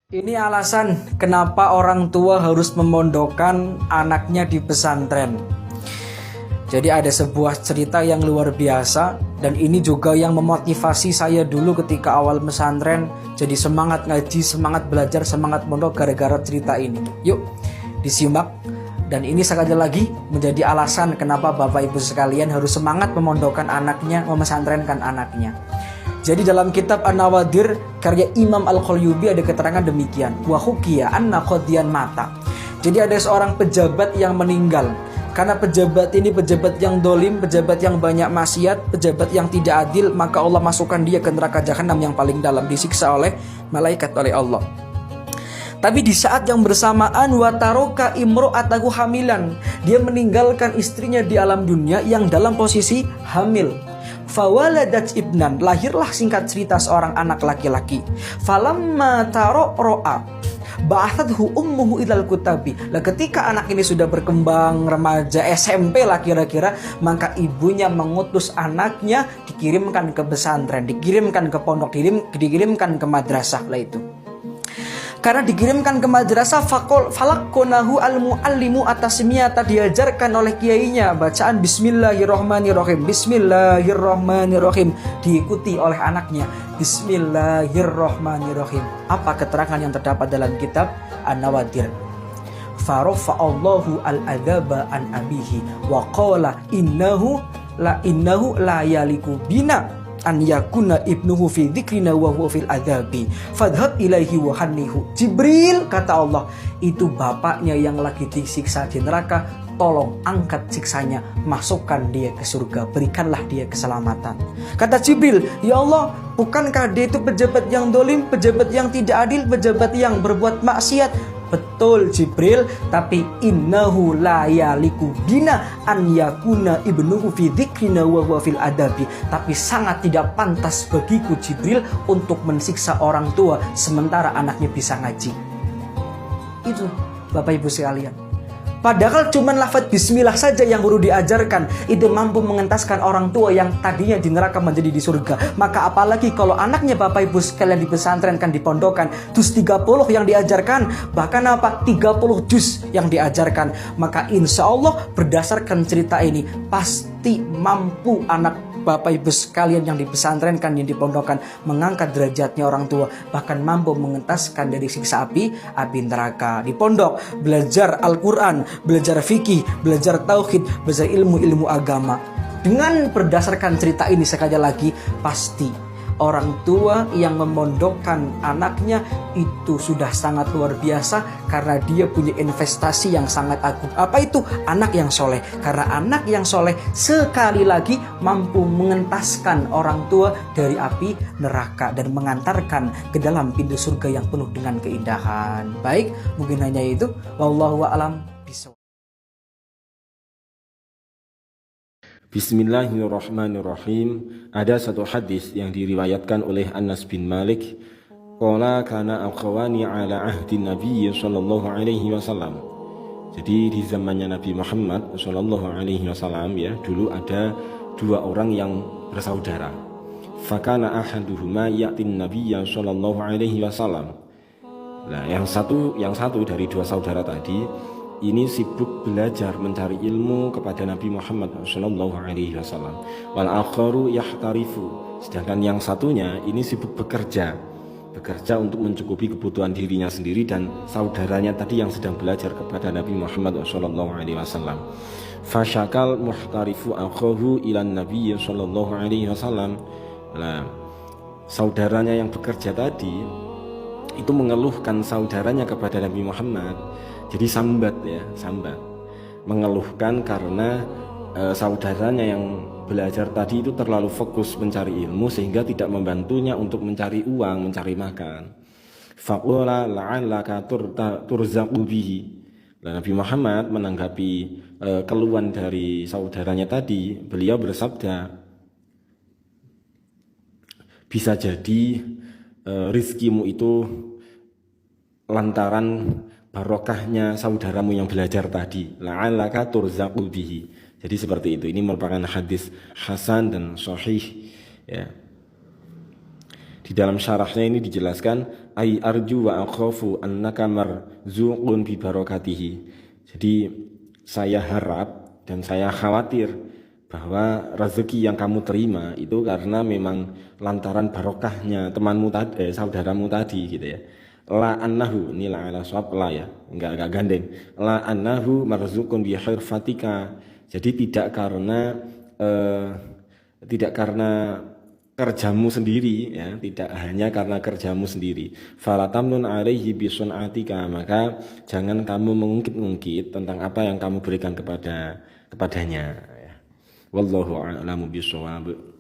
Ini alasan kenapa orang tua harus memondokkan anaknya di pesantren. Jadi ada sebuah cerita yang luar biasa, dan ini juga yang memotivasi saya dulu ketika awal pesantren. Jadi semangat ngaji, semangat belajar, semangat mondok gara-gara cerita ini. Yuk disimak. Dan ini sekali lagi menjadi alasan kenapa Bapak Ibu sekalian harus semangat memondokkan anaknya, memesantrenkan anaknya. Jadi dalam kitab An-Nawadir karya Imam Al-Qalyubi ada keterangan demikian. Wa hukiya anna qadiyan mata. Jadi ada seorang pejabat yang meninggal. Karena pejabat ini pejabat yang dolim, pejabat yang banyak maksiat, pejabat yang tidak adil, maka Allah masukkan dia ke neraka jahanam yang paling dalam, disiksa oleh malaikat, oleh Allah. Tapi di saat yang bersamaan wataroka imro'atahu hamilan, dia meninggalkan istrinya di alam dunia yang dalam posisi hamil. Fawaladat ibnan, lahirlah singkat cerita seorang anak laki-laki. Falamma ro'a ba'athathu ummuhu ilal kutabi. Lah ketika anak ini sudah berkembang remaja SMP lah kira-kira, maka ibunya mengutus anaknya dikirimkan ke pesantren, dikirimkan ke pondok, dikirimkan ke madrasah lah itu. Karena dikirimkan ke madrasah falakkonahu al-muallimu atasmiyata, diajarkan oleh kiainya bacaan Bismillahirrohmanirrohim. Bismillahirrohmanirrohim diikuti oleh anaknya Bismillahirrohmanirrohim. Apa keterangan yang terdapat dalam kitab An-Nawadir? Farafa'allahu al-adaba an abihi wa qala innahu la yaliku bina an yakuna ibnuhu fi dzikrina wa huwa fil adzabi fadhhab ilaihi wa hannihu. Jibril, kata Allah, itu bapaknya yang lagi disiksa di neraka, tolong angkat siksanya, masukkan dia ke surga, berikanlah dia keselamatan. Kata Jibril, ya Allah, bukankah dia itu pejabat yang dolim, pejabat yang tidak adil, pejabat yang berbuat maksiat? Betul Jibril, tapi innahu la yaliku bina an yakuna ibnuhu fi dzikrina wa huwa fil adabi. Tapi sangat tidak pantas bagiku Jibril untuk mensiksa orang tua sementara anaknya bisa ngaji. Itu Bapak Ibu sekalian. Padahal cuma lafaz bismillah saja yang guru diajarkan, itu mampu mengentaskan orang tua yang tadinya di neraka menjadi di surga. Maka apalagi kalau anaknya Bapak Ibu sekalian di pesantren kan dipondokan, juz 30 yang diajarkan, bahkan 30 juz yang diajarkan. Maka insya Allah berdasarkan cerita ini pasti mampu anak Bapak Ibu sekalian yang dipesantrenkan, yang dipondokan, mengangkat derajatnya orang tua, bahkan mampu mengentaskan dari siksa api neraka. Di pondok belajar Al-Quran, belajar fikih, belajar tauhid, belajar ilmu-ilmu agama. Dengan berdasarkan cerita ini sekali lagi, pasti orang tua yang memondokkan anaknya itu sudah sangat luar biasa, karena dia punya investasi yang sangat agung. Apa itu? Anak yang soleh. Karena anak yang soleh sekali lagi mampu mengentaskan orang tua dari api neraka dan mengantarkan ke dalam pintu surga yang penuh dengan keindahan. Baik, mungkin hanya itu. Wallahu a'lam bishawab. Bismillahirrahmanirrahim. Ada satu hadis yang diriwayatkan oleh Anas bin Malik. Qala kana akhawani ala ahdi Nabi sallallahu alaihi wasallam. Jadi di zamannya Nabi Muhammad sallallahu alaihi wasallam, ya, dulu ada dua orang yang bersaudara. Fakana ahaduhuma ya'tin Nabi sallallahu alaihi wasallam. Nah, yang satu dari dua saudara tadi ini sibuk belajar mencari ilmu kepada Nabi Muhammad sallallahu alaihi wasallam. Wal akharu yahtarifu. Sedangkan yang satunya ini sibuk bekerja untuk mencukupi kebutuhan dirinya sendiri dan saudaranya tadi yang sedang belajar kepada Nabi Muhammad sallallahu alaihi wasallam. Fasyakal muhtarifu akhahu ilan Nabi sallallahu alaihi wasallam. Nah, saudaranya yang bekerja tadi itu mengeluhkan saudaranya kepada Nabi Muhammad. Jadi sambat, mengeluhkan karena saudaranya yang belajar tadi itu terlalu fokus mencari ilmu sehingga tidak membantunya untuk mencari uang, mencari makan. Faqala la'allaka turzaqu bihi. Nabi Muhammad menanggapi keluhan dari saudaranya tadi, beliau bersabda, bisa jadi rizkimu itu lantaran barokahnya saudaramu yang belajar tadi. La'allaka turzaqu bihi. Jadi seperti itu. Ini merupakan hadis hasan dan sahih, ya. Di dalam syarahnya ini dijelaskan ai arju wa akhafu annaka marzuqun bi barakatihi. Jadi saya harap dan saya khawatir bahwa rezeki yang kamu terima itu karena memang lantaran barokahnya temanmu tadi, saudaramu tadi gitu ya. La annahu, ini la ala swab la ya, enggak gandeng. La annahu marzuqun bi hirfatika. Jadi tidak karena kerjamu sendiri ya, tidak hanya karena kerjamu sendiri. Fala tamnun alaihi bi sunatika, maka jangan kamu mengungkit-ungkit tentang apa yang kamu berikan kepadanya ya. Wallahu a'lamu bishawab.